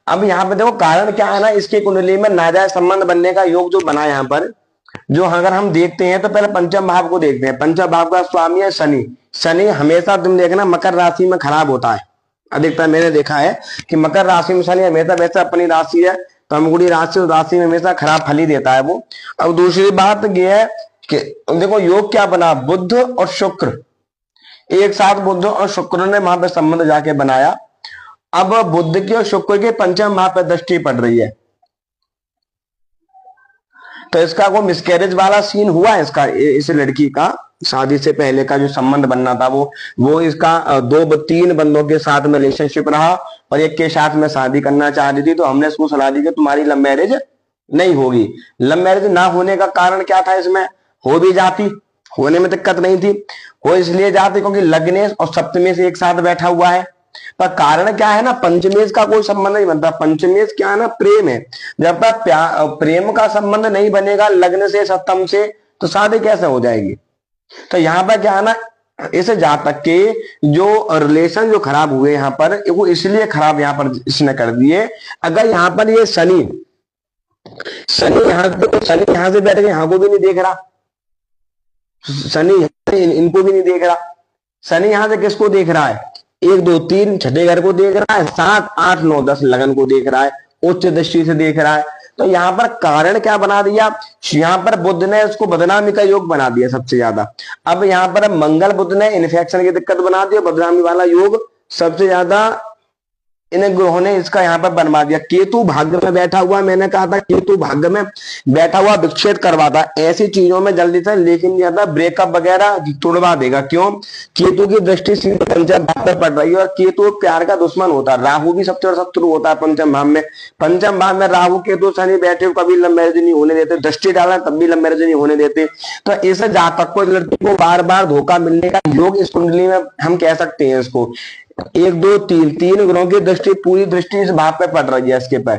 अब यहाँ पे देखो कारण क्या है ना, इसकी कुंडली में नाजायज संबंध बनने का योग जो बना यहाँ पर, जो अगर हम देखते हैं तो पहले पंचम भाव को देखते हैं। पंचम भाव का स्वामी है शनि। शनि हमेशा तुम देखना मकर राशि में खराब होता है, अधिकतर मैंने देखा है कि मकर राशि में शनि हमेशा, वैसे अपनी राशि है तो हमगुड़ी राशि, उस राशि में हमेशा खराब फल ही देता है वो। अब दूसरी बात यह है कि देखो योग क्या बना, बुध और शुक्र एक साथ, बुध और शुक्र ने वहां पे संबंध जाके बनाया। अब बुध की और शुक्र के पंचम भाव पे दृष्टि पड़ रही है, तो इसका कोई मिसकैरेज वाला सीन हुआ है इसका, इस लड़की का शादी से पहले का जो संबंध बनना था वो इसका दो तीन बंदों के साथ में रिलेशनशिप रहा और एक के साथ में शादी करना चाह रही थी। तो हमने इसको सलाह दी कि तुम्हारी लव मैरिज नहीं होगी। लव मैरिज ना होने का कारण क्या था, इसमें हो भी जाती, होने में दिक्कत नहीं थी, हो इसलिए जाती क्योंकि लग्नेश और सप्तमेश एक साथ बैठा हुआ है। पर कारण क्या है ना, पंचमेश का कोई संबंध नहीं बनता। पंचमेश क्या है ना, प्रेम है। जब तक प्रेम का संबंध नहीं बनेगा लग्न से सप्तम से, तो शादी कैसे हो जाएगी। तो यहाँ पर क्या है ना, इस जातक के जो रिलेशन जो खराब हुए यहाँ पर, वो इसलिए खराब यहाँ पर इसने कर दिए। अगर यहाँ पर ये शनि शनि यहाँ से बैठ के यहाँ को भी नहीं देख रहा, शनि इनको भी नहीं देख रहा, शनि यहां से किसको देख रहा है, एक दो तीन छठे घर को देख रहा है, 7 8 9 10 लगन को देख रहा है, उच्च दृष्टि से देख रहा है। तो यहाँ पर कारण क्या बना दिया, यहाँ पर बुध ने उसको बदनामी का योग बना दिया सबसे ज्यादा। अब यहाँ पर मंगल बुध ने इन्फेक्शन की दिक्कत बना दिया, बदनामी वाला योग सबसे ज्यादा इन ग्रहों ने इसका यहाँ पर बनवा दिया। केतु भाग्य में बैठा हुआ, मैंने कहा था केतु भाग्य में बैठा हुआ विच्छेद करवाता ऐसी चीजों में जल्दी से, लेकिन ज्यादा ब्रेकअप वगैरह तोड़वा देगा। क्यों, केतु की दृष्टि सीधे पंचम भाव पर पड़ रही है और केतु प्यार का दुश्मन होता है, राहु भी सबसे बड़ा शत्रु होता है पंचम भाव में। पंचम भाव में राहु केतु शनि बैठे कभी लव मैरिज नहीं होने देते, दृष्टि डाला तब भी लव मैरिज नहीं होने देते। तो इस जातक को, लड़की को बार बार धोखा मिलने का योग इस कुंडली में हम कह सकते हैं इसको। एक दो तीन ग्रहों की दृष्टि, पूरी दृष्टि इस भाव पे पड़ रही है इसके पर,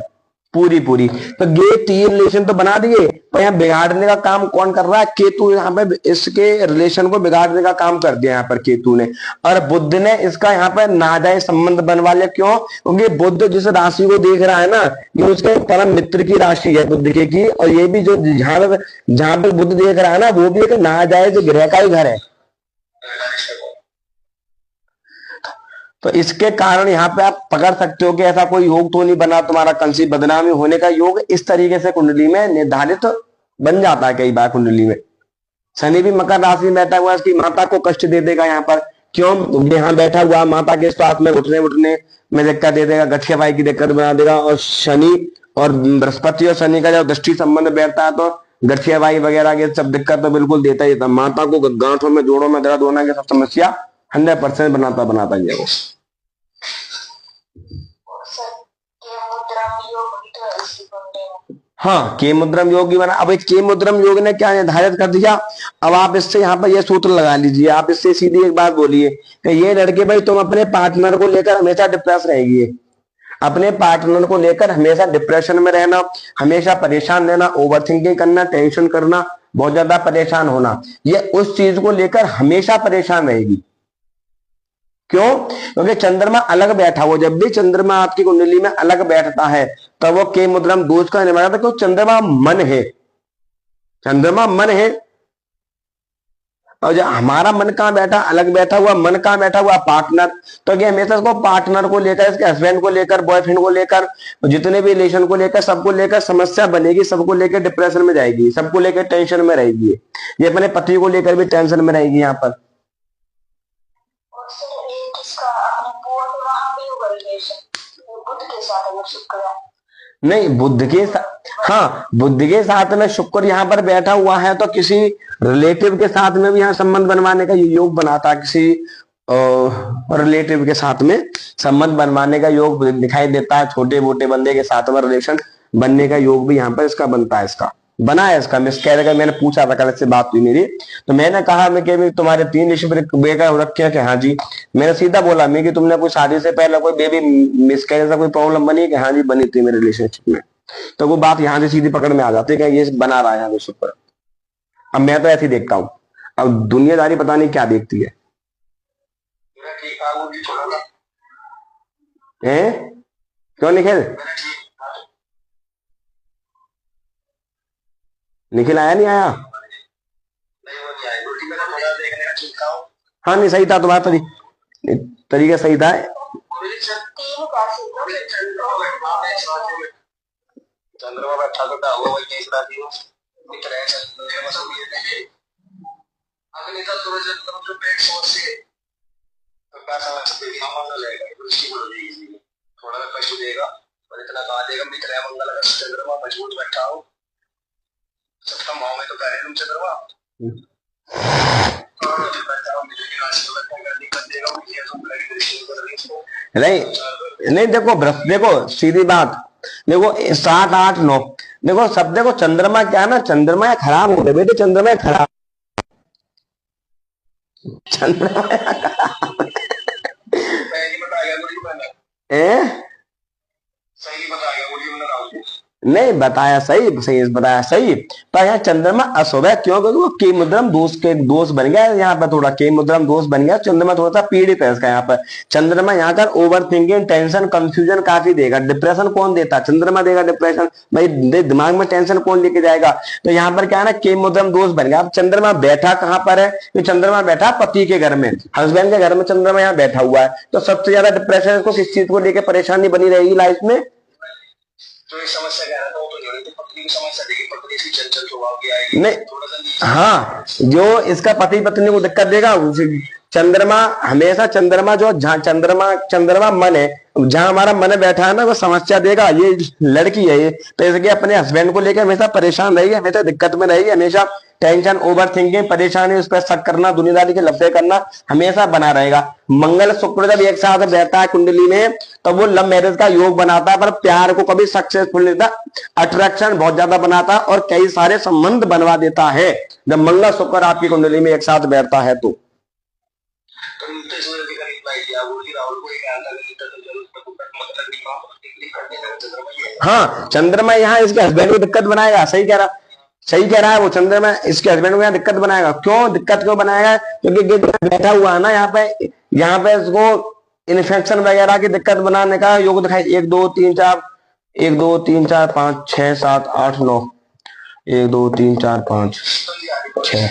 पूरी तो ये 3 रिलेशन तो बना दिए, पर यहाँ बिगाड़ने का काम कौन कर रहा है, केतु यहाँ पे इसके रिलेशन को बिगाड़ने का काम कर दिया यहाँ पर केतु ने। और बुध ने इसका यहाँ पर नाजायज संबंध बनवा लिया। क्यों, क्योंकि बुध जिस राशि को देख रहा है ना, ये उसके परम मित्र की राशि है बुध के की, और ये भी जो जहां पर बुध देख रहा है ना, वो भी एक नाजायज ग्रह का ही घर है। तो इसके कारण यहाँ पे आप पकड़ सकते हो कि ऐसा कोई योग तो नहीं बना तुम्हारा, कंसी बदनामी होने का योग इस तरीके से कुंडली में निर्धारित बन जाता है कई बार कुंडली में। शनि भी मकर राशि में बैठा हुआ, इसकी माता को कष्ट दे देगा यहाँ पर। क्यों, यहाँ बैठा हुआ माता के स्वास्थ्य में उठने में दिक्कत दे देगा, गठियाबाई की दिक्कत बना देगा। और शनि और बृहस्पति और शनि का जब दृष्टि संबंध बैठता है तो गठियाबाई वगैरह के सब दिक्कत तो बिल्कुल देता ही था। माता को गांठों में जोड़ों में दर्द होना की सब समस्या 100% बनाता ही है वो। हाँ, के मुद्रम योग भी बना। अब एक के मुद्रम योग ने क्या निर्धारित कर दिया, अब आप इससे यहाँ पर ये सूत्र लगा लीजिए, आप इससे सीधी एक बात बोलिए कि ये लड़के भाई तुम अपने पार्टनर को लेकर हमेशा डिप्रेस रहेगी, अपने पार्टनर को लेकर हमेशा डिप्रेशन में रहना, हमेशा परेशान रहना, ओवर थिंकिंग करना, टेंशन करना, बहुत ज्यादा परेशान होना, ये उस चीज को लेकर हमेशा परेशान रहेगी। क्यों, क्योंकि चंद्रमा अलग बैठा हो, जब भी चंद्रमा आपकी कुंडली में अलग बैठता है तो वो के मुद्रम दोष का निर्माण था। क्यों, चंद्रमा मन है, चंद्रमा मन है, और जब हमारा मन कहां बैठा, अलग बैठा हुआ, मन कहां बैठा हुआ, पार्टनर। तो क्या हमेशा इसको पार्टनर को लेकर, इसके हस्बैंड को लेकर, बॉयफ्रेंड को लेकर, जितने भी रिलेशन को लेकर, सबको लेकर समस्या बनेगी, सबको लेकर डिप्रेशन में जाएगी, सबको लेकर टेंशन में रहेगी। ये अपने पति को लेकर भी टेंशन में रहेगी यहाँ पर। नहीं, बुद्ध के साथ, हाँ बुद्ध के साथ में शुक्र यहाँ पर बैठा हुआ है, तो किसी रिलेटिव के साथ में भी यहाँ संबंध बनवाने का योग बनाता है, किसी रिलेटिव के साथ में संबंध बनवाने का योग दिखाई देता है, छोटे मोटे बंदे के साथ में रिलेशन बनने का योग भी यहाँ पर इसका बनता है, इसका बना है इसका। मिस कह रहा, मैंने पूछा था, कल से बात हुई मेरी, तो मैंने कहा मैं कि तुम्हारे 3 रिलेशन बेकार हो रखे हैं कि हाँ जी। मैंने सीधा बोला मैं कि तुमने कोई शादी से पहले कोई बेबी मिस कह कोई प्रॉब्लम बनी कि हाँ जी बनी थी मेरे रिलेशनशिप में। तो वो बात यहाँ से सीधी पकड़ में आ जाती है कि ये बना रहा है यहाँ पर। अब मैं तो ऐसे ही देखता हूँ, अब दुनियादारी पता नहीं क्या देखती है? क्यों निखिल? निखिल आया नहीं आया? हाँ नहीं सही था तुम्हारा तरीका सही था। चंद्रमा बैठा तो हुआ वही देख रहा थी अग्निता सूरज जो पेट सोच से तो क्या समझ थोड़ा कष्ट देगा और इतना कहा देगा मित्र मंगल अगर चंद्रमा मजबूत बैठा हो सबका माओ में तो कह रहे तुम चंद्रमा नहीं नहीं देखो देखो सीधी बात देखो 7 8 9 देखो सब देखो चंद्रमा क्या है ना, चंद्रमा खराब हो गए बेटे, चंद्रमा खराब चंद्रमा सही बताया नहीं बताया सही सही बताया सही। पर यहाँ चंद्रमा अशुभ है क्यों? क्योंकि वो के मुद्रम दोष बन गया यहाँ पर, थोड़ा के मुद्रम दोष बन गया। चंद्रमा थोड़ा सा पीड़ित है इसका यहाँ पर। चंद्रमा यहाँ का ओवर थिंकिंग टेंशन कंफ्यूजन काफी देगा। डिप्रेशन कौन देता? चंद्रमा देगा डिप्रेशन। भाई दिमाग में टेंशन कौन लेके जाएगा? तो यहाँ पर क्या है ना, के मुद्रम दोष बन गया। अब चंद्रमा बैठा कहाँ पर है? तो चंद्रमा बैठा पति के घर में, हस्बैंड के घर में चंद्रमा यहाँ बैठा हुआ है। तो सबसे ज्यादा डिप्रेशन इसको किस चीज को लेकर परेशानी बनी रहेगी लाइफ में? तो एक समस्या क्या है तो पत्नी की समस्या देखिए, पत्नी की चंचल स्वभाव की आएगी नहीं। हाँ जो इसका पति पत्नी को दिक्कत देगा चंद्रमा हमेशा, चंद्रमा जो जहाँ चंद्रमा मन है, जहां हमारा मन बैठा है ना वो समस्या देगा। ये लड़की है ये तो इसके अपने हस्बैंड को लेकर हमेशा परेशान रहेगी, हमेशा दिक्कत में रहेगी, हमेशा टेंशन ओवर थिंकिंग परेशानी, उस पर शक करना, दुनियादारी के लफड़े करना हमेशा बना रहेगा। मंगल शुक्र जब एक साथ बैठता है कुंडली में तो वो लव मैरिज का योग बनाता है, पर प्यार को कभी सक्सेसफुल देता, अट्रैक्शन बहुत ज्यादा बनाता और कई सारे संबंध बनवा देता है जब मंगल शुक्र आपकी कुंडली में एक साथ बैठता है। तो हाँ चंद्रमा यहाँ इसके हस्बैंड को दिक्कत बनाएगा। सही कह रहा है वो। चंद्रमा इसके हस्बैंड को यहाँ दिक्कत बनाएगा। क्यों दिक्कत क्यों बनाएगा? क्योंकि बैठा हुआ है ना यहाँ पे इसको इन्फेक्शन वगैरह की दिक्कत बनाने का योग दिखाई। 1 2 3 4 1 2 3 4 5 6 7 8 9 1 2 3 4 5 6।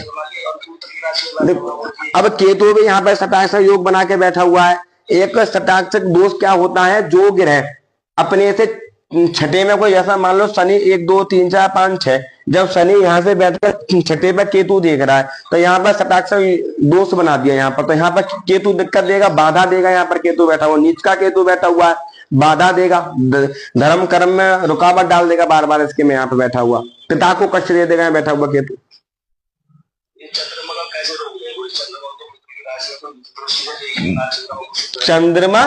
अब केतु भी यहाँ पे सटाक्षक योग बना के बैठा हुआ है। एक सटाक्षक दोष क्या होता है? जो ग्रह अपने से छठे में कोई ऐसा मान लो शनि 1 2 3 4 5 6, जब शनि यहाँ से बैठकर छठे पे केतु देख रहा है तो यहाँ पर सटाक्षक दोष बना दिया यहाँ पर। तो यहाँ पर केतु दिक्कत देगा, बाधा देगा। यहाँ पर केतु बैठा हुआ, नीच का केतु बैठा हुआ है, बाधा देगा, धर्म कर्म में रुकावट डाल देगा बार बार इसके में यहाँ पे बैठा हुआ, पिता को कष्ट दे देगा यहाँ बैठा हुआ केतु। चंद्रमा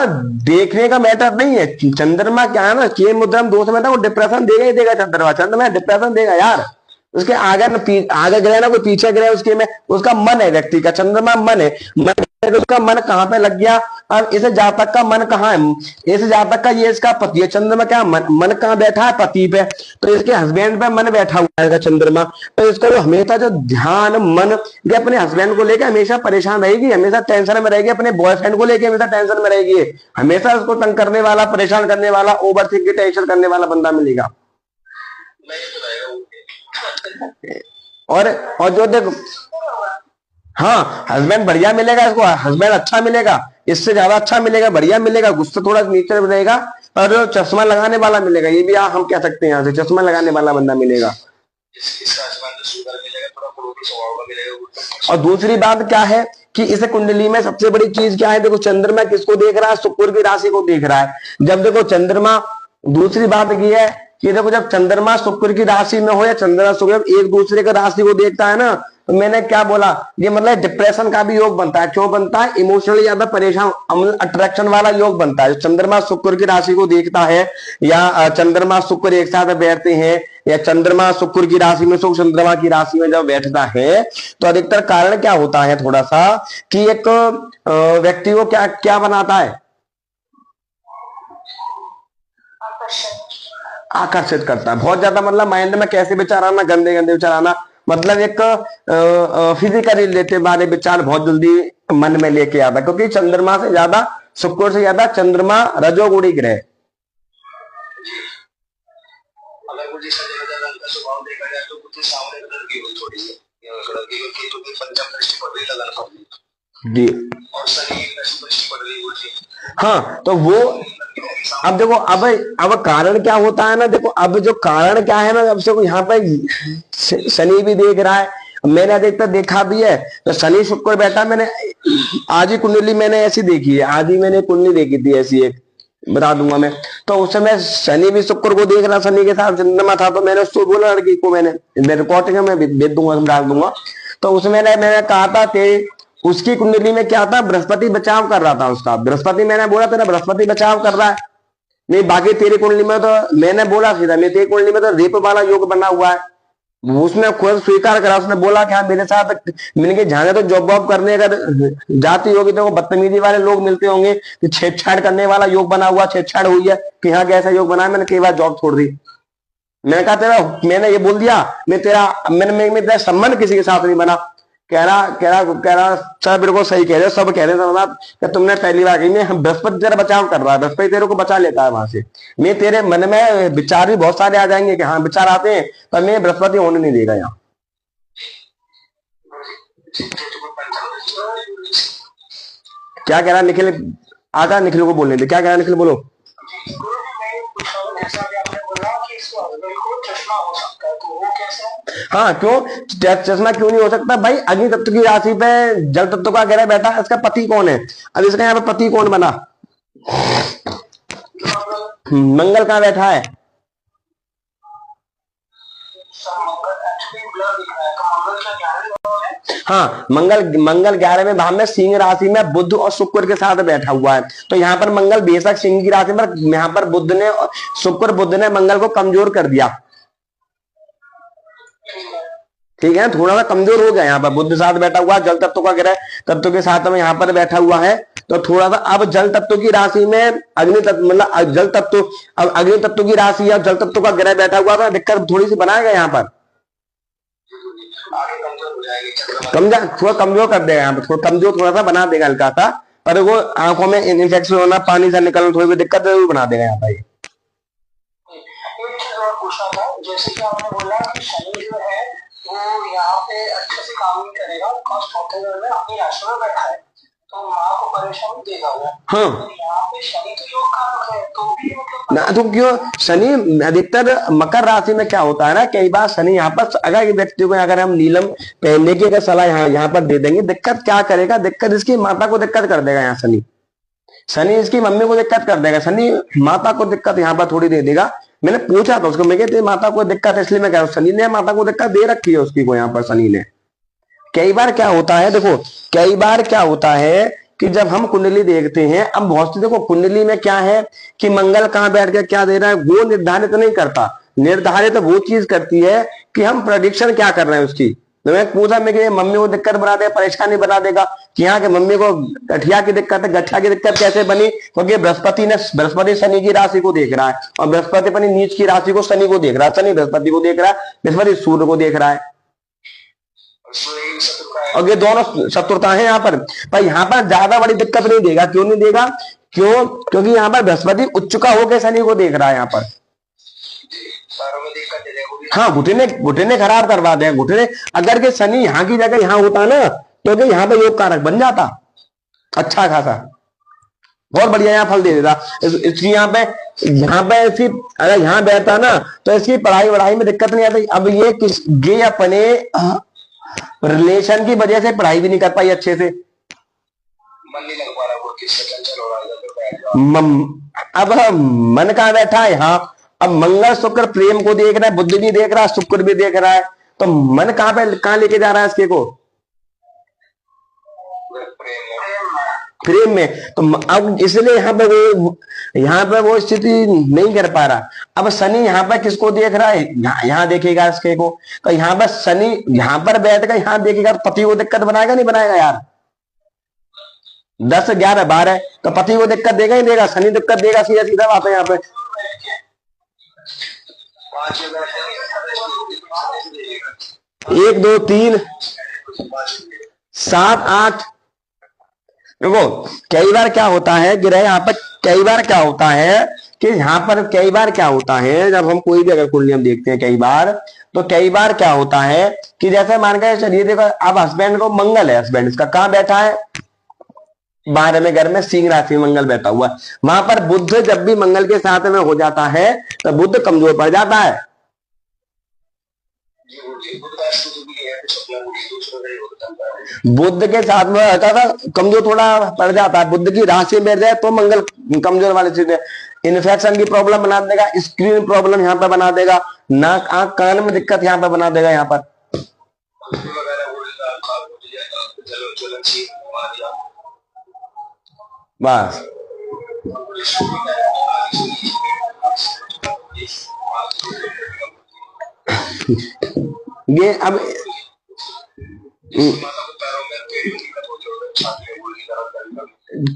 देखने का मैटर नहीं है। चंद्रमा क्या है ना, के मुद्रम दोष में था, वो डिप्रेशन देगा ही देगा। चंद्रमा डिप्रेशन देगा यार। उसके आगे ग्रह ना कोई पीछे ग्रह उसके में, उसका मन है व्यक्ति का। चंद्रमा मन है, मन उसका मन कहाँ पे लग गया? और इस जातक का मन कहाँ है? इस जातक का ये इसका पति है। चंद्रमा क्या मन कहाँ बैठा है? पति पे। तो इसके हस्बैंड पे मन बैठा हुआ है चंद्रमा। तो इसका जो हमेशा जो ध्यान मन ये अपने हस्बैंड को लेकर हमेशा परेशान रहेगी, हमेशा टेंशन में रहेगी, अपने बॉयफ्रेंड को लेकर हमेशा टेंशन में रहेगी, हमेशा उसको तंग करने वाला, परेशान करने वाला, ओवर थिंकिंग टेंशन करने वाला बंदा मिलेगा। और जो देखो हाँ हस्बैंड बढ़िया मिलेगा इसको, हस्बैंड अच्छा मिलेगा, इससे ज्यादा अच्छा मिलेगा, बढ़िया मिलेगा। गुस्सा थोड़ा नीचे रहेगा और चश्मा लगाने वाला मिलेगा। ये भी हम कह सकते हैं यहाँ से चश्मा लगाने वाला बंदा मिलेगा। और दूसरी बात क्या है कि इस कुंडली में सबसे बड़ी चीज क्या है? देखो चंद्रमा किसको देख रहा है? शुक्र की राशि को देख रहा है। जब देखो चंद्रमा, दूसरी बात ये है कि देखो जब चंद्रमा शुक्र की राशि में हो या चंद्रमा शुक्र एक दूसरे का राशि को देखता है ना, तो मैंने क्या बोला, ये मतलब डिप्रेशन का भी योग बनता है। क्यों बनता है? इमोशनली ज्यादा परेशान, अट्रैक्शन वाला योग बनता है। चंद्रमा शुक्र की राशि को देखता है या चंद्रमा शुक्र एक साथ बैठते हैं या चंद्रमा शुक्र की राशि में, शुक्र चंद्रमा की राशि में जब बैठता है तो अधिकतर कारण क्या होता है थोड़ा सा कि एक व्यक्ति को क्या क्या बनाता है? आकर्षित करता है बहुत ज्यादा। मतलब माइंड में कैसे विचार आना, गंदे गंदे विचार आना, मतलब एक फिजिकली रिलेटेड वाले विचार बहुत जल्दी मन में लेके आता, क्योंकि चंद्रमा से ज्यादा, शुक्र से ज्यादा चंद्रमा रजोगुणी ग्रह। अगर मुझे ज्यादा का स्वभाव देखा जाए तो मुझे सामने लड़की को थोड़ी सी लड़की को केतु की पंचम दृष्टि पड़ रही लगाना जी, और शनि की दृष्टि पड़ रही होती। हाँ तो वो अब देखो, अब कारण क्या होता है ना, देखो अब जो कारण क्या है ना, अब से यहाँ पे शनि भी देख रहा है, मैंने अधिकतर देखा भी है, तो शनि शुक्र बैठा, मैंने आज ही कुंडली मैंने ऐसी देखी है, आज ही मैंने कुंडली देखी थी ऐसी एक, बता दूंगा मैं। तो उस समय शनि भी शुक्र को देख रहा, शनि के साथ चंद्रमा था, तो मैंने उसको बोला लड़की को, मैंने रिकॉर्डिंग में भेज दूंगा, डाल दूंगा। तो उसमें मैंने कहा था कि उसकी कुंडली में क्या था, बृहस्पति बचाव कर रहा था उसका, बृहस्पति, मैंने बोला तेरा बृहस्पति बचाव कर रहा है, नहीं बाकी तेरी कुंडली में तो मैंने बोला सीधा, मेरी तेरी कुंडली में तो रेप वाला योग बना हुआ है। उसने खुद स्वीकार करा, उसने बोला कि हाँ मेरे साथ, मैंने कहा जहां तो जॉब वॉब करने अगर जाती होगी तो वो बदतमीजी वाले लोग मिलते होंगे कि छेड़छाड़ करने वाला योग बना हुआ, छेड़छाड़ हुई है कि हाँ कैसा योग बना है, मैंने कई बार जॉब छोड़ दी। मैंने कहा तेरा, मैंने ये बोल दिया, मैं तेरा संबंध किसी के साथ नहीं बना। कह रहा सर बिल्कुल सही कह रहे हो, सब कह रहे थे कि तुमने पहली बार कही, मैं बृहस्पति तेरा बचाव कर रहा है, बृहस्पति तेरे को बचा लेता है वहां से। मैं तेरे मन में विचार भी बहुत सारे आ जाएंगे कि हाँ विचार आते हैं, पर मैं बृहस्पति होने नहीं देगा यहाँ। क्या कह रहा निखिल, आजा निखिल को बोलने दे, क्या कह रहा निखिल, बोलो। हाँ क्यों चश्मा क्यों नहीं हो सकता भाई, अग्नि तत्व की राशि पे जल तत्व का ग्रह बैठा है, इसका पति कौन है, अब इसका यहाँ पे पति कौन बना, मंगल कहाँ बैठा है, हाँ मंगल 11वें भाव में सिंह राशि में बुध और शुक्र के साथ बैठा हुआ है। तो यहाँ पर मंगल बेशक सिंह की राशि पर, यहाँ पर बुध ने मंगल को कमजोर कर दिया, ठीक है, थोड़ा सा कमजोर हो गया। यहाँ पर बुध साथ बैठा हुआ, जल तत्व का ग्रह तत्व के साथ में यहाँ पर बैठा हुआ है, तो थोड़ा सा अब जल तत्व की राशि में अग्नि तत्व, मतलब जल तत्व, अब अग्नि तत्व की राशि या जल तत्व का ग्रह बैठा हुआ था, दिक्कत थोड़ी सी बनाएगा यहाँ पर, थोड़ा कमजोर कर देगा यहाँ पर, थोड़ा कमजोर थोड़ा सा बना देगा हल्का सा, पर वो आंखों में इन्फेक्शन होना, पानी से निकलना, थोड़ी भी दिक्कत जरूर बना देगा यहाँ पर। पूछना था, जैसे कि आपने बोला कि शनि जो है वो यहाँ पे अच्छे से काम नहीं करेगा, चौथे घर में अपनी राशि में बैठा है, तो माँ को परेशानी देगा वो। हाँ तो यहाँ पे शनि तो योग कारक है, तो भी मतलब ना, तो क्यों शनि अधिकतर मकर राशि में क्या होता है ना, कई बार शनि यहाँ पर, अगर व्यक्ति को अगर हम नीलम पहनने की अगर सलाह यहाँ पर दे देंगे, दिक्कत क्या करेगा, दिक्कत इसकी माता को दिक्कत कर देगा, यहाँ शनि इसकी मम्मी को दिक्कत कर देगा, शनि माता को दिक्कत यहाँ पर थोड़ी दे देगा। मैंने पूछा था उसको, मैं कहते माता को दिक्कत है, इसलिए मैं कह रहा हूँ शनि ने माता को दिक्कत दे रखी है उसकी को, यहाँ पर शनि ने। कई बार क्या होता है, देखो कई बार क्या होता है कि जब हम कुंडली देखते हैं, अब बहुत सी देखो कुंडली में क्या है कि मंगल कहाँ बैठ के क्या दे रहा है वो निर्धारित नहीं करता, निर्धारित वो चीज करती है कि हम प्रेडिक्शन क्या कर रहे हैं उसकी। तो मैं पूछा, मैं कि मम्मी को दिक्कत बना देगा, परेशानी बना देगा कि यहाँ के मम्मी को गठिया की दिक्कत है, गठिया की दिक्कत कैसे बनी, क्योंकि बृहस्पति शनि की राशि को देख रहा है, और बृहस्पति अपनी नीच की राशि को शनि को देख रहा है, शनि बृहस्पति को देख रहा है, बृहस्पति सूर्य को देख रहा है, और ये दोनों शत्रुता है यहाँ पर यहाँ पर ज्यादा बड़ी दिक्कत नहीं देगा। क्यों नहीं देगा, क्योंकि यहाँ पर बृहस्पति उच्च का होकर शनि को देख रहा है यहाँ पर। हाँ घुटने खराब करवा दे, घुटने अगर के शनि यहाँ की जगह यहाँ होता ना, तो यहाँ पे योग कारक बन जाता अच्छा खासा, बहुत बढ़िया यहाँ फल दे देता। इसकी यहाँ पे इसकी अगर यहाँ बैठता ना तो इसकी पढ़ाई में दिक्कत नहीं आती। अब ये अपने रिलेशन की वजह से पढ़ाई भी नहीं कर पाई अच्छे से, अब मन कहाँ बैठा है यहाँ, अब मंगल शुक्र प्रेम को देख रहा है, बुद्ध भी देख रहा है, शुक्र भी देख रहा है, तो मन कहाँ लेके जा रहा है इसके को, प्रेम में। तो अब इसलिए यहाँ पे वो स्थिति नहीं कर पा रहा। अब शनि यहाँ पर किसको देख रहा है, यहाँ देखेगा इसके को, तो यहाँ पर शनि यहाँ पर बैठ कर यहाँ देखेगा तो पति को दिक्कत बनाएगा नहीं बनाएगा यार, 10 11 12 तो पति को दिक्कत देगा ही देगा, शनि दिक्कत देगा, सीधा सीधा बात है यहाँ पे। 1 2 3 7 8 देखो कई बार क्या होता है ग्रह यहाँ पर, कई बार क्या होता है कि यहाँ पर कई बार क्या होता है, जब हम कोई भी अगर कुंडली हम देखते हैं कई बार क्या होता है कि जैसे मान के चलिए देखो, अब हस्बैंड को मंगल है, हस्बैंड इसका कहाँ बैठा है, 12वें घर में सिंह राशि में मंगल बैठा हुआ है। वहां पर बुध जब भी मंगल के साथ में हो जाता है तो बुध कमजोर पड़ जाता है। बुध के साथ में रहता था कमजोर थोड़ा पड़ जाता है, बुध की राशि में बैठ जाए तो मंगल कमजोर वाली चीज है। इन्फेक्शन की प्रॉब्लम बना देगा, स्क्रीन प्रॉब्लम यहाँ पे बना देगा, नाक आंख कान में दिक्कत यहाँ पे बना देगा। यहाँ पर बस ये अब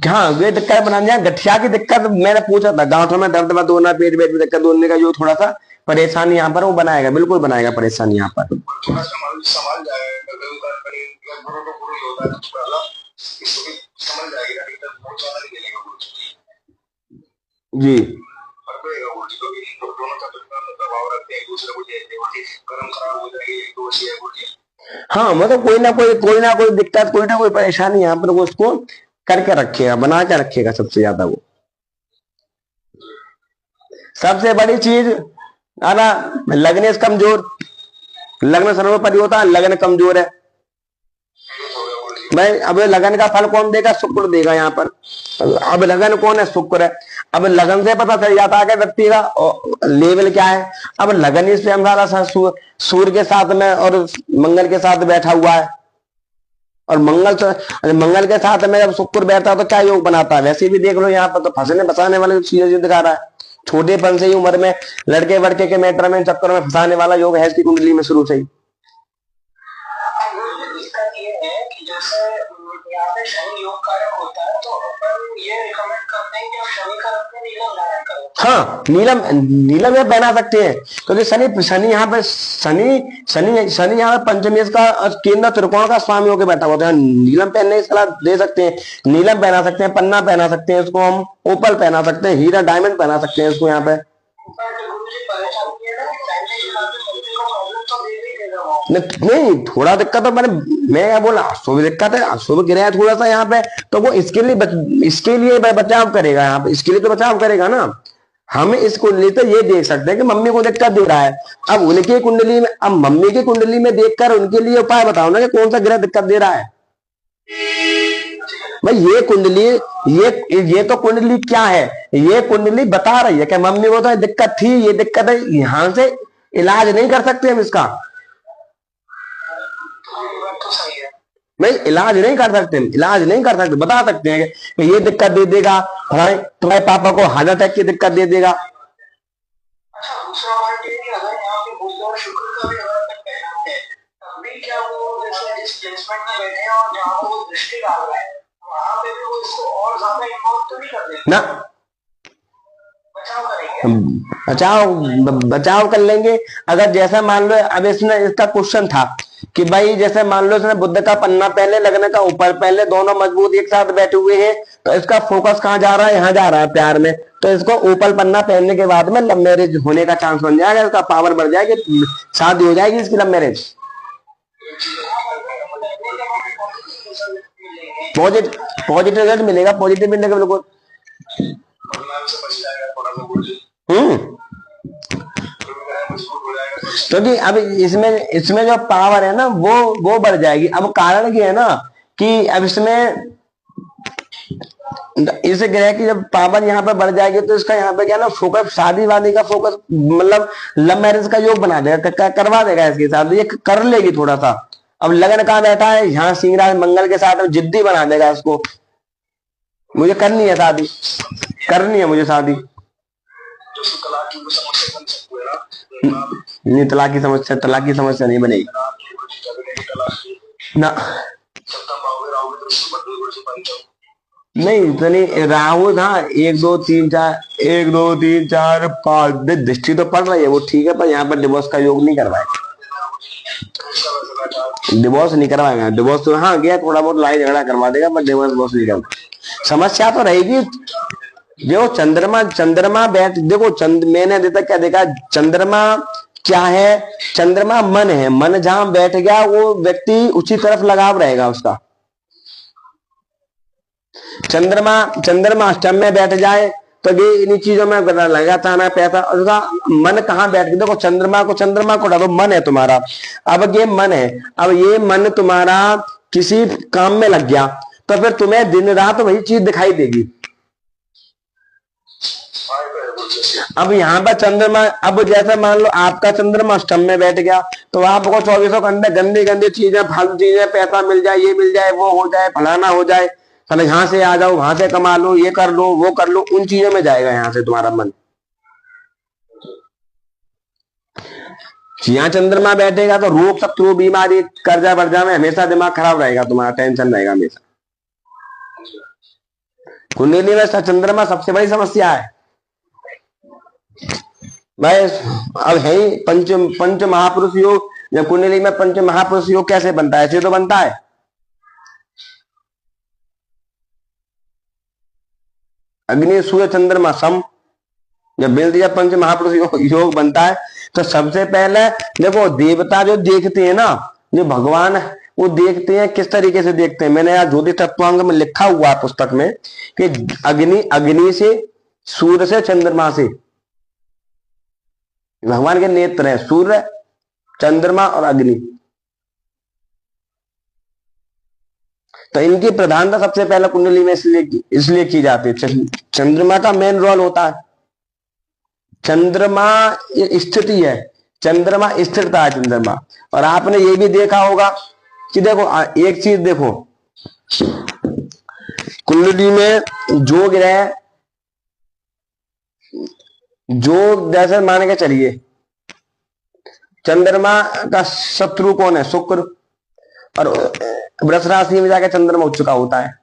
हाँ, वे दिक्कत बना दिया। गठिया की दिक्कत मैंने पूछा था, गांठों में दर्द में दोना, पेट में दिक्कत दोने का जो थोड़ा सा परेशानी यहाँ पर वो बनाएगा, बिल्कुल बनाएगा परेशानी यहाँ पर। जी हाँ, मतलब कोई ना कोई दिक्कत, कोई ना कोई परेशानी यहाँ पर वो उसको करके रखेगा, बना के रखेगा। सबसे ज्यादा वो सबसे बड़ी चीज है ना, लग्नेश कमजोर, लग्न सर्वोपरि होता है, लग्न कमजोर है भाई। अब लगन का फल कौन देगा, शुक्र देगा यहाँ पर। अब लगन कौन है, शुक्र है। अब लगन से पता चल जाता है व्यक्ति का लेवल क्या है। अब लगन ही स्वयं सारा सूर्य के साथ में और मंगल के साथ बैठा हुआ है, और मंगल के साथ में जब शुक्र बैठता है तो क्या योग बनाता है। वैसे भी देख लो यहाँ पर तो फंसने बसाने वाले चीजें दिखा रहा है। छोटेपन से ही उम्र में लड़के वड़के के मैटर में चक्कर में फंसाने वाला योग है इसकी कुंडली में शुरू से ही। यहाँ पे शनि योग कारक होता है, तो अपन ये रिकमेंड करते हैं कि आप शनि का रत्न नीलम धारण करें। हाँ, नीलम ये पहना सकते हैं, क्योंकि शनि यहाँ पे शनि यहाँ पे पंचमेश का केंद्र त्रिकोण का स्वामी होकर बैठा हुआ है। नीलम पहनने की सलाह दे सकते हैं, नीलम पहना सकते हैं, पन्ना पहना सकते हैं, इसको हम ओपल पहना सकते हैं, हीरा डायमंड पहना सकते हैं इसको यहाँ पे। नहीं, थोड़ा दिक्कत तो मैं क्या बोला, शुभ दिक्कत है, शुभ गिरा है थोड़ा सा यहाँ पे, तो वो इसके लिए बचाव करेगा, यहाँ पे इसके लिए तो बचाव करेगा ना। हम इस कुंडली तो ये देख सकते हैं कि मम्मी को दिक्कत दे रहा है। अब उनकी कुंडली में, अब मम्मी की कुंडली में देखकर उनके लिए उपाय बताओ ना कि कौन सा ग्रह दिक्कत दे रहा है। भाई ये कुंडली, ये तो कुंडली क्या है, ये कुंडली बता रही है कि मम्मी को तो दिक्कत थी, ये दिक्कत है, यहां से इलाज नहीं कर सकते हम इसका। नहीं, इलाज नहीं कर सकते, बता सकते हैं कि ये दिक्कत दे देगा, तुम्हारे पापा को हार्ट अटैक की दिक्कत दे देगा। ना बचाव कर लेंगे। अगर जैसा मान लो, अब इसने इसका क्वेश्चन था कि भाई जैसे मान लो इसने बुद्ध का पन्ना पहले, लगने का ऊपर पहले, दोनों मजबूत एक साथ बैठे हुए हैं, तो इसका फोकस कहाँ जा रहा है, यहाँ जा रहा है प्यार में। तो इसको ऊपर पन्ना पहनने के बाद में लव मैरिज होने का चांस बन जाएगा, इसका पावर बढ़ जाएगी, शादी हो जाएगी इसकी, लव मैरिज। पॉजिटिव रिजल्ट मिलेगा, पॉजिटिव मिलने का बिल्कुल। क्योंकि अब इसमें जो पावर है ना वो बढ़ जाएगी। अब कारण क्या है ना कि अब इसमें इस ग्रह की जब पावर यहाँ पे बढ़ जाएगी तो इसका यहाँ पे क्या ना फोकस, शादी वादी का फोकस, मतलब लव मैरिज का योग बना देगा, करवा देगा इसके साथ, ये कर लेगी थोड़ा सा। अब लगन कहाँ बैठा है, यहाँ सिंह राशि मंगल के साथ जिद्दी बना देगा इसको, मुझे करनी है शादी, करनी है मुझे शादी। नहीं, तलाक की समस्या नहीं बनेगी ना। नहीं तो नहीं, राहु था 1 2 3 4 5 दृष्टि तो पड़ रही है वो ठीक है, पर यहाँ पर डिवोर्स का योग नहीं करवाएगा, डिवोर्स नहीं करवाएगा। डिवोर्स तो हाँ गया, थोड़ा बहुत लड़ाई झगड़ा करवा देगा, पर डिवोर्स नहीं करवा। समस्या तो रहेगी, देखो चंद्रमा, चंद्रमा बैठ, देखो मैंने अभी तक क्या देखा, चंद्रमा क्या है, चंद्रमा मन है, मन जहां बैठ गया वो व्यक्ति उसी तरफ लगाव रहेगा उसका। चंद्रमा, चंद्रमा अष्टम में बैठ जाए तो ये इन्हीं चीजों में लगाता ना पैसा, उसका मन कहाँ बैठ गया, देखो चंद्रमा को डालो, मन है तुम्हारा, अब ये मन है, अब ये मन तुम्हारा किसी काम में लग गया तो फिर तुम्हें दिन रात वही चीज दिखाई देगी। अब यहाँ पर चंद्रमा, अब जैसे मान लो आपका चंद्रमा अष्टम में बैठ गया तो आपको 24 घंटे गंदी गंदी चीजें, फालतू चीजें, पैसा मिल जाए, ये मिल जाए, वो हो जाए, फलाना हो जाए, चलो यहाँ से आ जाओ, वहां से कमा लो, ये कर लो, वो कर लो, उन चीजों में जाएगा यहाँ से तुम्हारा मन। यहाँ चंद्रमा बैठेगा तो रोग, शत्रु, बीमारी, कर्जा वर्जा में हमेशा दिमाग खराब रहेगा तुम्हारा, टेंशन रहेगा हमेशा। कुंडली में चंद्रमा सबसे बड़ी समस्या है भाई। अब है ही पंच महापुरुष योग, जब कुंडली में पंच महापुरुष योग कैसे बनता है, ऐसे तो बनता है। अग्नि सूर्य चंद्रमा सम, जब मिल दिया पंच महापुरुष योग बनता है तो सबसे पहले देखो देवता जो देखते हैं ना, जो भगवान वो देखते हैं, किस तरीके से देखते हैं, मैंने यार ज्योतिष तत्वांग में लिखा हुआ है पुस्तक में कि अग्नि से, सूर्य से, चंद्रमा से भगवान के नेत्र हैं, सूर्य, चंद्रमा और अग्नि। तो इनकी प्रधानता सबसे पहले कुंडली में इसलिए की जाती है। चंद्रमा का मेन रोल होता है, चंद्रमा स्थिति है, चंद्रमा स्थिरता है चंद्रमा। और आपने ये भी देखा होगा कि देखो एक चीज देखो, कुंडली में जो ग्रह, जो जैसे मान के चलिए चंद्रमा का शत्रु कौन है, शुक्र, और वृष राशि में जाकर चंद्रमा उच्च का होता है।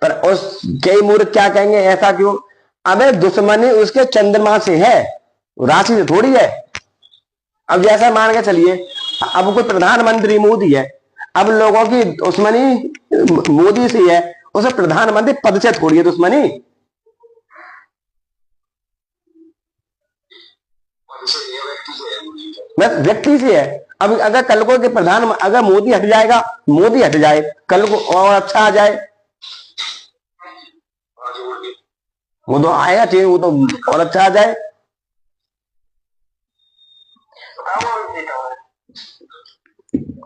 पर उस कई मूर्ख क्या कहेंगे, ऐसा क्यों, अबे दुश्मनी उसके चंद्रमा से है, राशि से थोड़ी है। अब जैसा मान के चलिए, अब कोई प्रधानमंत्री मोदी है, अब लोगों की दुश्मनी मोदी से है, उसे प्रधानमंत्री पद से थोड़ी है दुश्मनी, बस व्यक्ति से है। अब अगर कल को के प्रधान, अगर मोदी हट जाएगा, मोदी हट जाए, कल को और अच्छा आ जाए, वो तो आएगा चाहिए, वो तो और अच्छा आ जाए।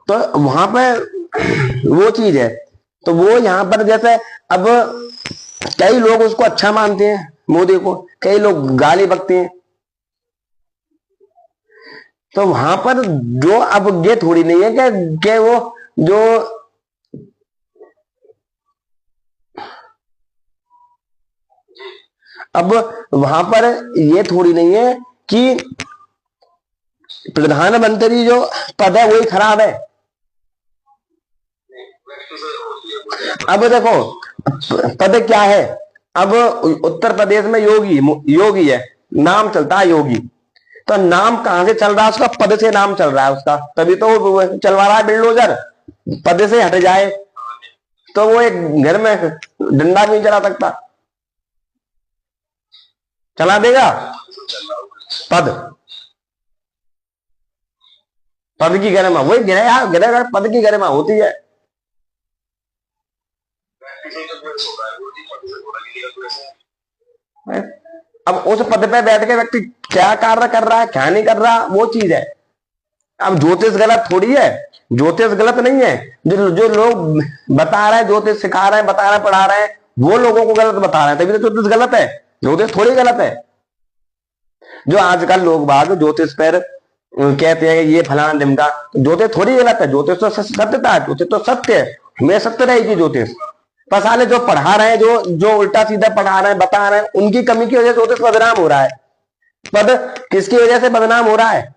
तो वहां पे वो चीज है, तो वो यहां पर जैसे अब कई लोग उसको अच्छा मानते हैं मोदी को, कई लोग गाली बकते हैं। तो वहां पर जो अब ये थोड़ी नहीं है कि वो जो अब वहां पर ये थोड़ी नहीं है कि प्रधानमंत्री जो पद है वही खराब है। अब देखो पद क्या है, अब उत्तर प्रदेश में योगी है, नाम चलता है योगी, तो नाम कहां से चल रहा है उसका, पद से नाम चल रहा है उसका, तभी तो वो चलवा रहा है बिल्डोजर। पद से हट जाए तो वो एक घर में डंडा भी नहीं चला सकता, चला देगा पद, पद की गरिमा वही गिरेगा, पद की गरिमा होती है। अब उस पद पे बैठ के व्यक्ति क्या कार्य कर रहा है, क्या नहीं कर रहा, वो चीज है। अब ज्योतिष गलत थोड़ी है, ज्योतिष गलत नहीं है, जो लोग बता रहे हैं, ज्योतिष सिखा रहे हैं, बता रहे हैं, पढ़ा रहे हैं, वो लोगों को गलत बता रहे हैं, तभी तो ज्योतिष गलत है, ज्योतिष थोड़ी गलत है। जो आजकल लोग बाग ज्योतिष पर कहते हैं ये फलाना ढिमका, ज्योतिष थोड़ी गलत है, ज्योतिष तो सत्यता है, ज्योतिष तो सत्य है, हमें सत्य रहेगी ज्योतिष। पर साले जो पढ़ा रहे हैं, जो उल्टा सीधा पढ़ा रहे हैं, बता रहे हैं, उनकी कमी की वजह से ज्योतिष बदनाम हो रहा है। पद किसकी वजह से बदनाम हो रहा है,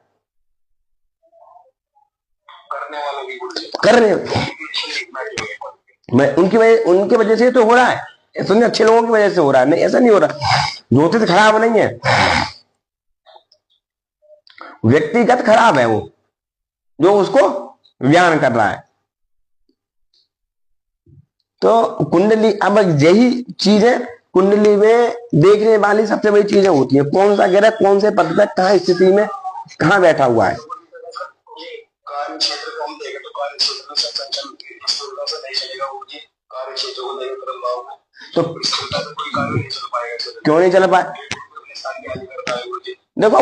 करने मैं उनकी वजह से तो हो रहा है, ऐसा अच्छे लोगों की वजह से हो रहा है, नहीं ऐसा नहीं हो रहा। ज्योतिष खराब नहीं है, व्यक्तिगत खराब है वो, जो उसको व्यान कर रहा है। तो कुंडली, अब यही चीजें कुंडली में देखने वाली सबसे बड़ी चीजें होती है, कौन सा ग्रह कौन से पद पे कहाँ स्थिति में कहाँ बैठा हुआ है। कार्य क्षेत्र को हम देखें तो कार्य क्षेत्र में सब संचलन से नहीं चलेगा, वो जी कार्य क्षेत्र को लेकर तो कोई कार्य नहीं चल पाएगा। क्यों नहीं चल पाए? देखो,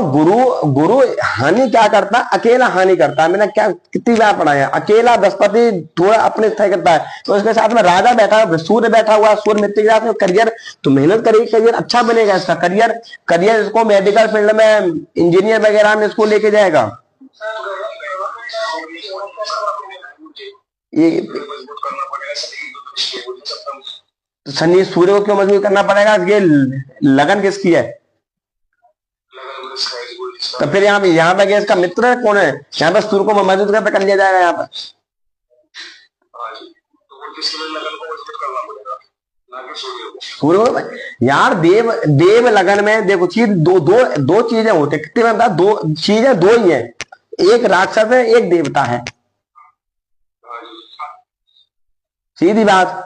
गुरु हानि क्या करता है? अकेला हानि करता है। मैंने क्या कितनी बार पढ़ा है, अकेला बृहस्पति थोड़ा अपने तय करता है, तो उसके साथ में राजा बैठा है, सूर्य बैठा हुआ है, सूर्य मित्र के साथ में करियर, तो मेहनत करेगी, करियर अच्छा बनेगा इसका। करियर इसको मेडिकल फील्ड में, इंजीनियर वगैरह में इसको लेके जाएगा। ये तो शनि सूर्य को क्यों मजबूत करना पड़ेगा? ये लगन किसकी है? तो फिर यहाँ पे इसका मित्र कौन है? यहाँ पे सूर्य को मजबूत कर लिया जाएगा यहाँ पर। सूर्य यार, देव लगन में देखो चीज दो चीजें होती है। कितनी बार दो चीजें, दो ही है, एक राक्षस है एक देवता है, सीधी बात।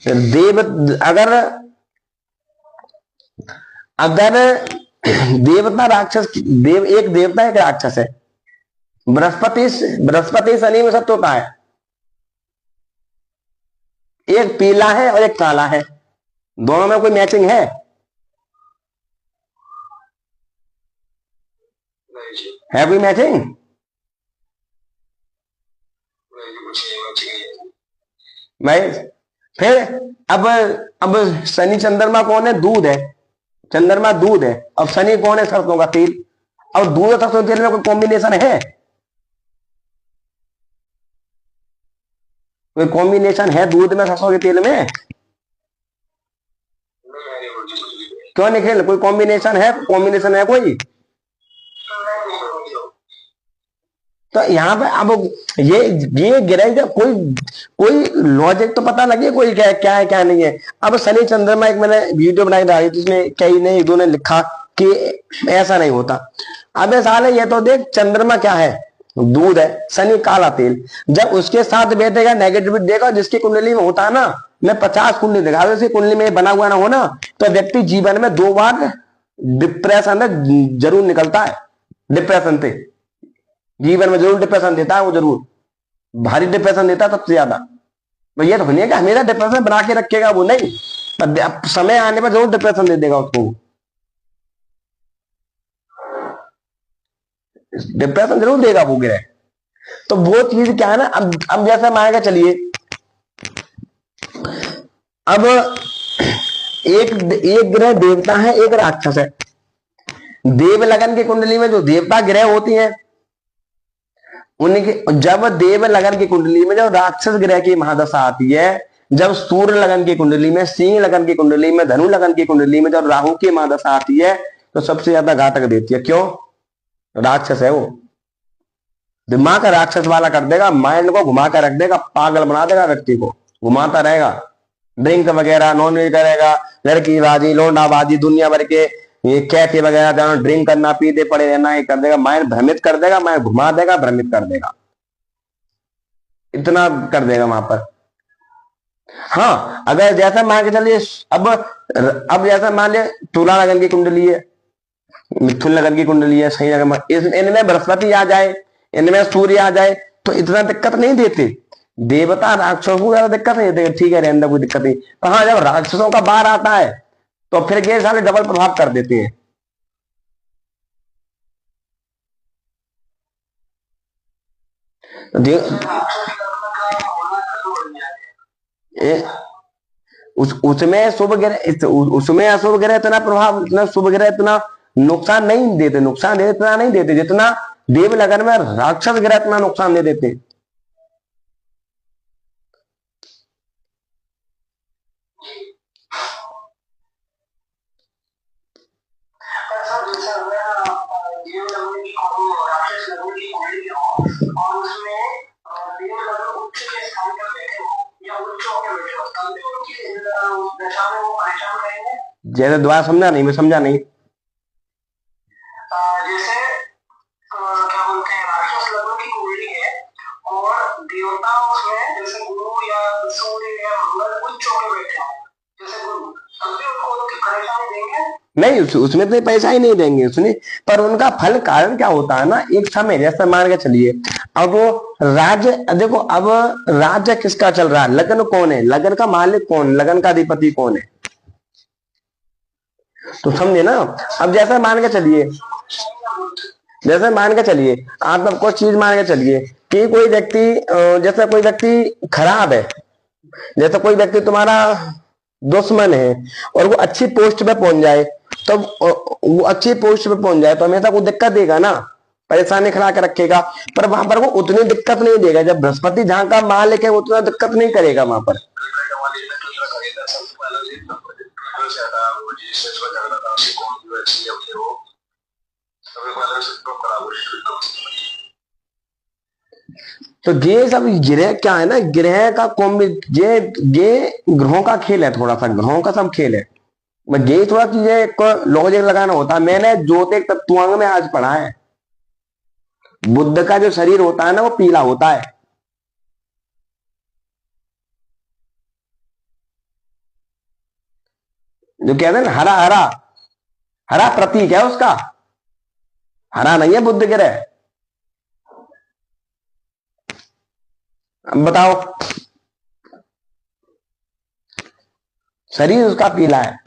देव अगर देवता राक्षस, एक देवता एक राक्षस है। बृहस्पति शनि में सत्य होता है, एक पीला है और एक काला है, दोनों में कोई मैचिंग है? कोई मैचिंग? भाई फिर अब शनि चंद्रमा कौन है? दूध है, चंद्रमा दूध है। अब शनि कौन है? सरसों का तेल। अब दूध और सरसों के तेल में कोई कॉम्बिनेशन है? कोई कॉम्बिनेशन है दूध में सरसों के तेल में? क्यों निखिल, कोई कॉम्बिनेशन है? कॉम्बिनेशन है कोई? तो यहाँ पे अब ये ग्रह कोई लॉजिक तो पता लगे, कोई क्या है क्या नहीं है। अब शनि चंद्रमा, एक मैंने वीडियो बनाई डाली थी, इसमें कई ने एक दो ने लिखा कि ऐसा नहीं होता। अब साले ये तो देख, चंद्रमा क्या है? दूध है, शनि काला तेल। जब उसके साथ बैठेगा नेगेटिविटी देगा, जिसकी कुंडली में होता है ना, मैं 50 कुंडली दिखा दूं, इसी कुंडली में बना हुआ ना हो ना, तो व्यक्ति जीवन में 2 बार डिप्रेशन में जरूर निकलता है। डिप्रेशन से जीवन में जरूर डिप्रेशन देता है, वो जरूर भारी डिप्रेशन देता है सबसे ज्यादा। तो ये तो नहीं है कि हमेशा डिप्रेशन बना के रखेगा, वो नहीं, पर समय आने पर जरूर डिप्रेशन दे देगा उसको, डिप्रेशन जरूर देगा वो ग्रह। तो वो चीज क्या है ना, अब जैसा मानेगा, चलिए अब एक ग्रह देवता है एक राक्षस है। देव लगन की कुंडली में जो देवता ग्रह होती हैं, उनके जब देव लगन की कुंडली में जब राक्षस ग्रह की महादशा आती है, जब सूर्य लगन की कुंडली में, सिंह लगन की कुंडली में, धनु लगन की कुंडली में जब राहु की महादशा आती है, तो सबसे ज्यादा घातक देती है। क्यों? राक्षस है वो, दिमाग का राक्षस वाला कर देगा, माइंड को घुमा कर रख देगा, पागल बना देगा, व्यक्ति को घुमाता रहेगा। ड्रिंक वगैरह, नॉनवेज करेगा, लड़की बाजी, लोंडा बाजी, दुनिया भर के ये कैफे वगैरह जाना, ड्रिंक करना, पीते पड़े रहना, ये कर देगा, माइंड भ्रमित कर देगा, माइंड घुमा देगा, भ्रमित कर देगा, इतना कर देगा वहां पर। हाँ, अगर जैसा मान के चलिए, अब जैसा मान लिया तुला लगन की कुंडली है, मिथुन लगन की कुंडली है, सही लगन, इनमें बृहस्पति आ जाए, इनमें सूर्य आ जाए, तो इतना दिक्कत नहीं देते। देवता राक्षसों को ज्यादा दिक्कत नहीं देते, ठीक है, रहने दो, कोई दिक्कत नहीं। तो हाँ, जब राक्षसों का बार आता है तो फिर ये सारे डबल प्रभाव कर देते हैं। उसमें शुभ ग्रह, उसमें अशुभ ग्रह इतना प्रभाव, इतना शुभ ग्रह इतना नुकसान नहीं देते, नुकसान देते इतना नहीं देते जितना देव लगन में राक्षस ग्रह इतना नुकसान दे देते। जैसे दोबारा समझा नहीं, मैं समझा नहीं। जैसे क्या बोलते हैं, राक्षस लग्न की कुंडली है नहीं, उसमें तो पैसा ही नहीं देंगे उसने। पर उनका फल कारण क्या होता है ना, एक समय जैसे मान के चलिए, अब वो राज्य देखो, अब राज्य किसका चल रहा है, लगन कौन है, लगन का मालिक कौन, लगन का अधिपति कौन है, तो समझे ना। अब जैसे मान के चलिए, जैसे मान के चलिए, आप कुछ चीज मान के चलिए कि कोई व्यक्ति जैसे कोई व्यक्ति खराब है, जैसे कोई व्यक्ति तुम्हारा दुश्मन है और वो अच्छी पोस्ट पे पहुंच जाए, तो वो अच्छी पोस्ट पे पहुंच जाए तो हमेशा वो दिक्कत देगा ना, परेशानी खड़ा कर रखेगा। पर वहां पर वो उतनी दिक्कत नहीं देगा, जब बृहस्पति जहां का मालिक है वो उतना दिक्कत नहीं करेगा वहां पर। तो ये सब ग्रह क्या है ना, ग्रह का कॉम्बि ये ग्रहों का खेल है, थोड़ा सा ग्रहों का सब खेल है। मैं ये थोड़ा चीजें को लॉजिक लगाना होता है। मैंने ज्योतिष तत्वांग में आज पढ़ा है, बुद्ध का जो शरीर होता है ना वो पीला होता है। जो कहते हैं ना हरा हरा, हरा प्रतीक है उसका, हरा नहीं है बुद्ध ग्रह। अब बताओ, शरीर उसका पीला है।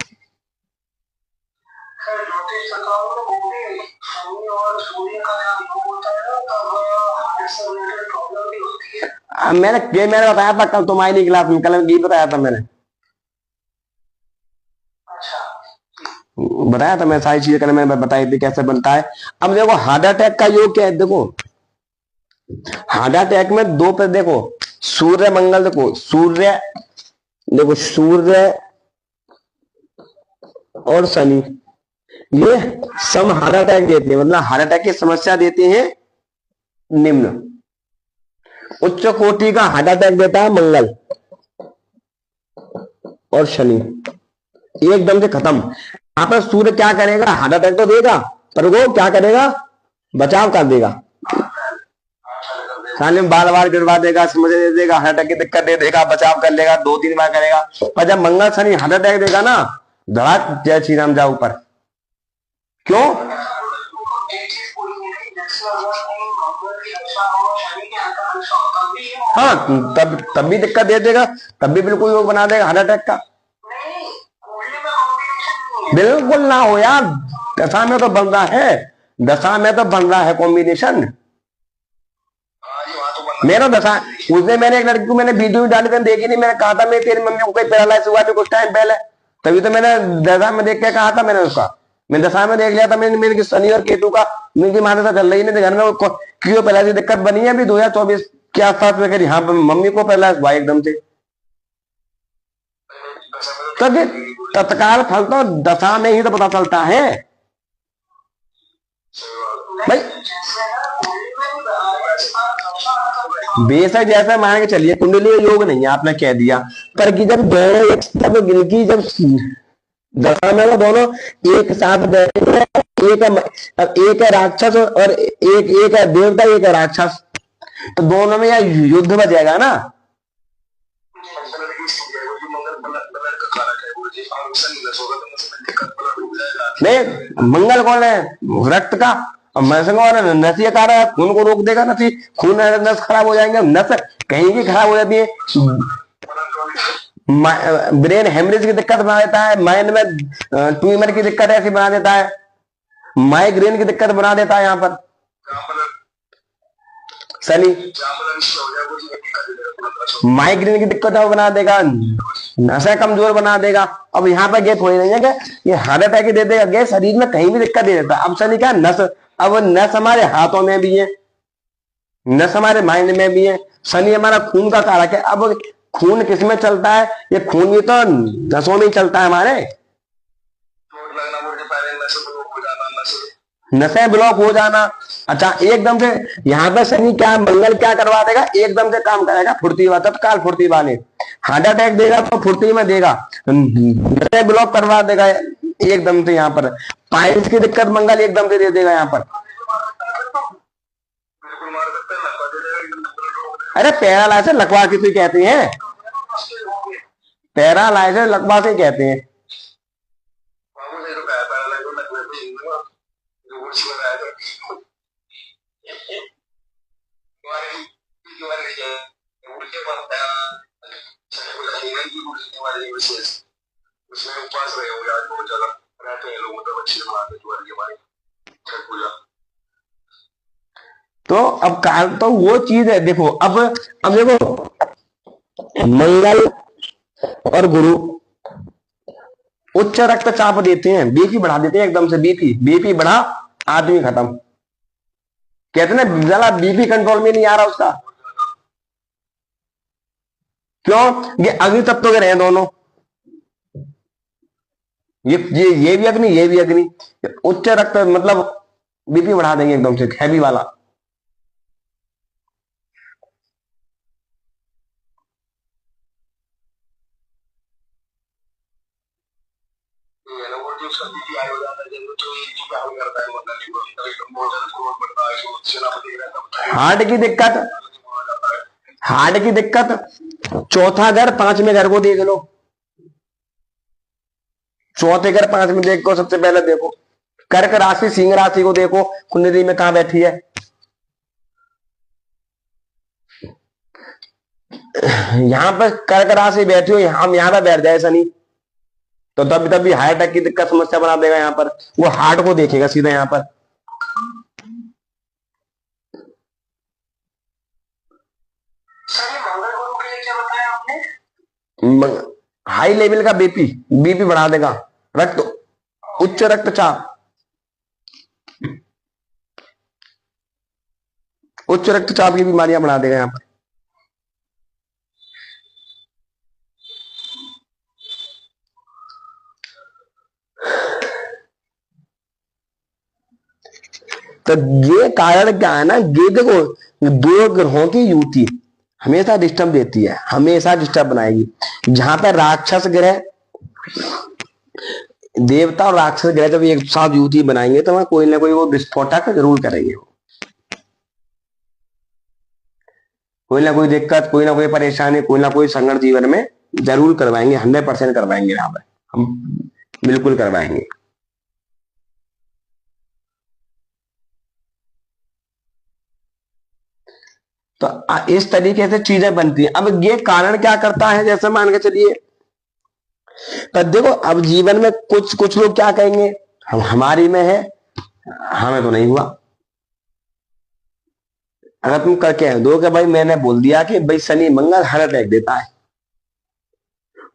मैंने बताया था कल तुम्हारी क्लास में, कल ये बताया था मैंने, बताया था मैं सारी चीजें कल मैंने बताई थी कैसे बनता है। अब देखो हार्ट अटैक का योग क्या है, देखो हार्ट अटैक में दो पे देखो, सूर्य मंगल, देखो सूर्य, देखो सूर्य और शनि, ये सम हार्ट अटैक देते हैं, मतलब हार्ट अटैक की समस्या देते हैं निम्न। उच्च कोटि का हार्ट अटैक देता है मंगल और शनि, एकदम से खत्म। यहां पर सूर्य क्या करेगा, हार्ट अटैक तो देगा पर वो क्या करेगा, बचाव कर देगा, साले में बार बार गिरवा देगा, समझ दे देगा, हार्ट अटैक की दिक्कत दे देगा, बचाव कर लेगा, 2-3 बार करेगा। पर जब मंगल शनि हार्ट अटैक देगा ना, धड़ाक जय श्री राम जाओ ऊपर। क्यों, हाँ तब भी दिक्कत दे देगा, तब भी बिल्कुल योग बना देगा हार्ट अटैक का। बिल्कुल ना हो यार, दशा में तो बन रहा है, दशा में तो बन रहा है कॉम्बिनेशन। मेरा दशा, उसने मैंने एक लड़की को मैंने वीडियो डाली थी, देखी नहीं, मैंने कहा था मैं तेरी मम्मी को कोई पैरालाइज हुआ था कुछ टाइम पहले, तभी तो मैंने दशा में देख के कहा था मैंने उसका, मैं दशा में देख लिया था मैंने, मेरे शनि और केतु का मेरी मान्यता चल रही नहीं, घर में क्यों पहले दिक्कत बनी है अभी 2024 के आसपास में, करी हाँ मम्मी को पहला हुआ एकदम से। तत्काल फल तो दशा में ही तो पता चलता है भाई। बेशक जैसा मान के चलिए कुंडली योग नहीं है आपने कह दिया, पर कि जब दोनों जब दशा में वो दोनों एक साथ बैठे, एक है राक्षस और एक है देवता, एक है राक्षस, तो दोनों में यार युद्ध बचेगा ना। नहीं, मंगल कौन है, रक्त का, नसीय कार है, खून को रोक देगा, नसी खून नस खराब हो जाएंगे, नस कहीं की खराब हो जाती है, ब्रेन हेमरेज की दिक्कत बना देता है, माइंड में ट्यूमर की दिक्कत ऐसी बना देता है, माइग्रेन की दिक्कत बना देता है यहाँ पर शनि, माइग्रेन की दिक्कत बना देगा, नशा कमजोर बना देगा। अब यहाँ पर गैस थोड़ी नहीं है कि ये हार्ट अटैक ही दे देगा, गैस शरीर में कहीं भी दिक्कत दे देता है। अब शनि क्या नस, अब नस हमारे हाथों में भी है, नस हमारे माइंड में भी है, शनि हमारा खून का कारक है। अब खून किसमें चलता है, ये खून भी तो नसों में ही चलता है हमारे, नसें ब्लॉक हो जाना। अच्छा एकदम से यहाँ पे शनि क्या, मंगल क्या करवा देगा, एकदम से काम करेगा फुर्ती वाला, तत्काल फुर्ती वाले, हार्ट अटैक देगा तो फुर्ती में देगा, नसें ब्लॉक करवा देगा एकदम से, यहाँ पर पाइल्स की दिक्कत मंगल एकदम से दे देगा यहाँ पर। अरे पैरालाइसिस लकवा किसे कहते हैं, पैरालाइसिस लकवा से कहते हैं। विशेष उसमें उपवास रहे होंगे आज बहुत ज्यादा रहते हैं लोग, मतलब अच्छी मनाते हैं दिवाली हमारी छठ पूजा। तो अब काल तो वो चीज है, देखो अब देखो मंगल और गुरु उच्च रक्तचाप देते हैं, बीपी बढ़ा देते हैं एकदम से, बीपी बढ़ा आदमी खत्म। कहते हैं ना जरा बीपी कंट्रोल में नहीं आ रहा उसका, क्यों? ये अग्नि तत्व के रहे दोनों, ये भी अग्नि, ये भी अग्नि। उच्च रक्त मतलब बीपी बढ़ा देंगे एकदम से, हैवी वाला। हार्ट की दिक्कत, हार्ट की दिक्कत, चौथा घर पांचवें घर को देख लो, चौथे घर पांच में देखो, सबसे पहले देखो कर्क राशि सिंह राशि को देखो, कुंडली में कहां बैठी है। यहां पर कर्क राशि बैठी हो, हम यहां पर बैठ जाए शनि, तो तभी हार्ट अटैक की दिक्कत समस्या बना देगा। यहां पर वो हार्ट को देखेगा सीधा यहां पर। हाई लेवल का बीपी बढ़ा देगा, रक्त उच्च रक्तचाप, उच्च रक्तचाप की बीमारियां बढ़ा देगा यहां पर। तो ये कारण क्या है ना, ये देखो दो ग्रहों की युति हमेशा डिस्टर्ब देती है, हमेशा डिस्टर्ब बनाएगी। जहां पर राक्षस ग्रह, देवता और राक्षस ग्रह जब एक साथ युति बनाएंगे तो वहां कोई ना कोई वो विस्फोटक जरूर करेंगे, कोई ना कोई दिक्कत, कोई ना कोई परेशानी, कोई ना कोई संकट जीवन में जरूर करवाएंगे, 100% करवाएंगे। यहाँ पर हम बिल्कुल करवाएंगे। तो इस तरीके से चीजें बनती है। अब ये कारण क्या करता है, जैसे मान के चलिए, तो देखो अब जीवन में कुछ लोग क्या कहेंगे, हमारी में है, हमें तो नहीं हुआ। अगर तुम करके दो कि भाई मैंने बोल दिया कि भाई शनि मंगल हार्ट अटैक देता है,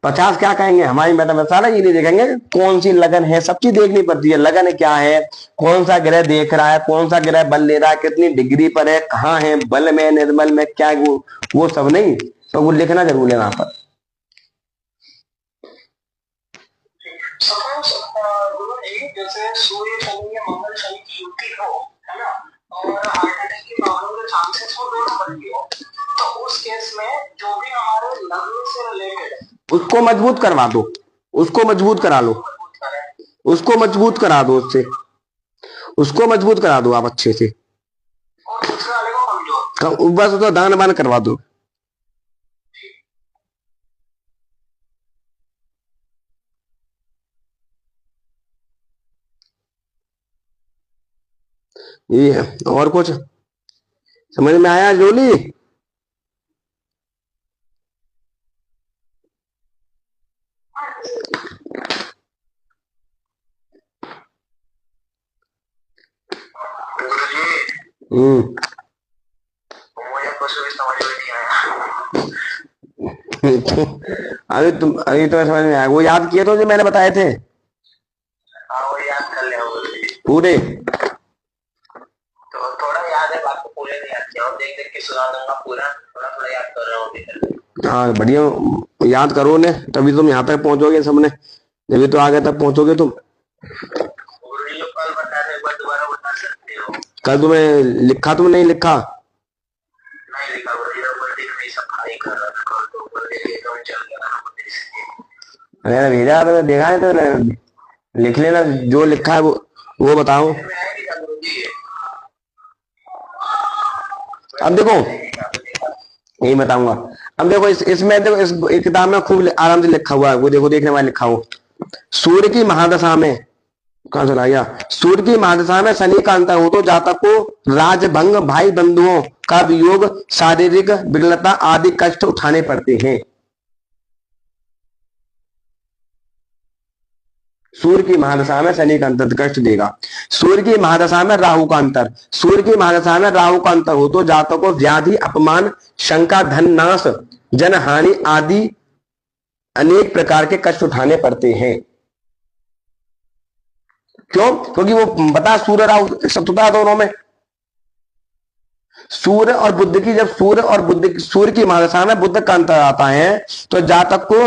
50 क्या कहेंगे हमारी मैडम में, सारा ये नहीं देखेंगे कौन सी लगन है, सब चीज देखनी पड़ती है। लगन क्या है, कौन सा ग्रह देख रहा है, कौन सा ग्रह बल ले रहा है, कितनी डिग्री पर है, कहाँ है, बल में निर्बल में क्या, वो सब नहीं, तो वो लिखना जरूर है वहां पर। गुरु जी जैसे सूर्य शनि या मंगल शनि की युति हो, है ना, और हार्ट अटैक की प्रॉब्लम के चांसेस हो दोनों बढ़ती हो, तो उस केस में जो भी हमारे लग्न से रिलेटेड है उसको मजबूत करवा दो, उसको मजबूत करा लो, उसको मजबूत करा दो, उसको मजबूत करा दो आप अच्छे से, और दूसरे वाले को कमजोर, बस उसको दान बान करवा दो। ये है, और कुछ समझ में आया जोली? मुझे कुछ भी समझ में नहीं आया। अभी तो समझ में आया, वो याद किए तो जो मैंने बताए थे, हाँ वो याद कर ले पूरे, तो थोड़ा याद है, बात को पूरे नहीं याद किया, देख देख के सुना दूंगा पूरा, थोड़ा थोड़ा याद कर रहा हूँ। हाँ बढ़िया, याद करो ने, तभी तुम यहाँ तक पहुंचोगे सबने, जब तो आगे तक पहुंचोगे तुम। कल बता दे, एक बार दोबारा बता सकते हो? कल तुम्हें लिखा, तुम नहीं लिखा? नहीं लिखा, नहीं सफाई कर रहा था कल, तो चल गया। अरे भेजा तो देखा है, तो लिख लेना जो लिखा है वो बताओ। अब देखो यही बताऊंगा। अब देखो इसमें देखो, इस किताब में खूब आराम से लिखा हुआ है, वो देखो देखने वाले लिखा हो, सूर्य की महादशा में, कहां चला गया, सूर्य की महादशा में शनि का अंतर हो तो जातक को राजभंग, भाई बंधुओं का वियोग, शारीरिक विकलता आदि कष्ट उठाने पड़ते हैं। सूर्य की महादशा में शनि का अंतर कष्ट देगा। सूर्य की महादशा में राहु का अंतर, सूर्य की महादशा में राहु का अंतर हो तो जातक को व्याधि, अपमान, शंका, धन नाश, जन हानि आदि अनेक प्रकार के कष्ट उठाने पड़ते हैं। क्यों? क्योंकि वो बता सूर्य राहु शत्रुता दोनों में। सूर्य और बुध की, जब सूर्य और बुध, सूर्य की महादशा में बुध का अंतर आता है तो जातक को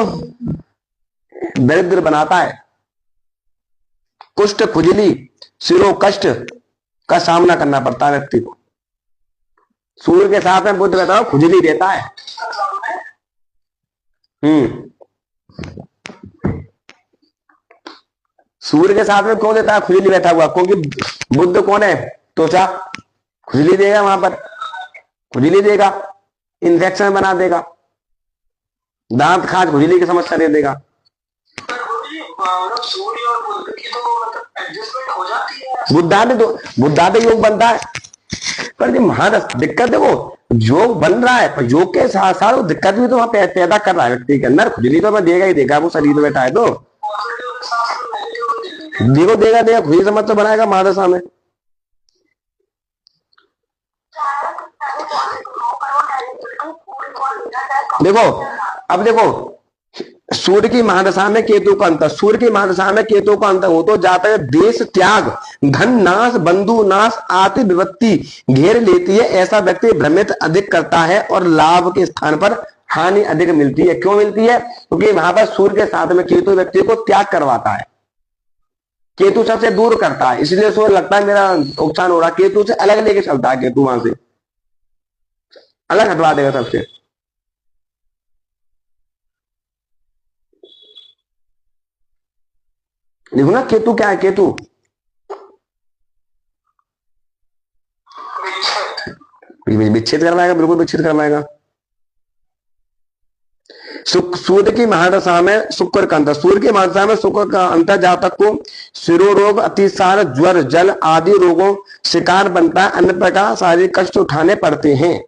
दरिद्र बनाता है, कुष्ठ, खुजली, सिरों कष्ट का सामना करना पड़ता है व्यक्ति को। सूर्य के साथ में बुध रहता है, खुजली देता है। सूर्य के साथ में क्यों देता है खुजली बैठा हुआ? क्योंकि बुध कौन है? त्वचा, खुजली देगा, वहां पर खुजली देगा, इन्फेक्शन बना देगा, दांत खाज खुजली की समस्या दे देगा। सूर्य और बुध की तो एडजस्टमेंट हो जाती है, बुद्धादि योग बनता है। पर जो महादशा दिक्कत है, वो योग बन रहा है, पर योग के साथ साथ वो दिक्कत भी तो वहां पैदा कर रहा है व्यक्ति के अंदर। खुजली तो मैं देगा ही देगा, वो शरीर में बैठा है तो देखो देगा खुजली समझ तो बनाएगा महादशा में। देखो अब देखो, सूर्य की महादशा में केतु का अंतर, सूर्य की महादशा में केतु का अंतर हो तो जाता है देश त्याग, धन नाश, बंधु नाश, आति विपत्ति घेर लेती है। ऐसा व्यक्ति भ्रमित अधिक करता है और लाभ के स्थान पर हानि अधिक मिलती है। क्यों मिलती है? क्योंकि वहां पर सूर्य के साथ में केतु व्यक्ति को त्याग करवाता है, केतु सबसे दूर करता है, इसलिए उसको लगता है मेरा नुकसान हो रहा। केतु से अलग लेके चलता है, केतु वहां से अलग हटवा देगा सबसे। देखो ना केतु क्या है, केतु विच्छेद करवाएगा, बिल्कुल विच्छेद करवाएगा। सूर्य की महादशा में शुक्र का अंतर, सूर्य की महादशा में शुक्र का अंतर जातक को शिरोरोग, अतिसार, ज्वर, जल आदि रोगों शिकार बनता है। अन्य प्रकार शारीरिक कष्ट उठाने पड़ते हैं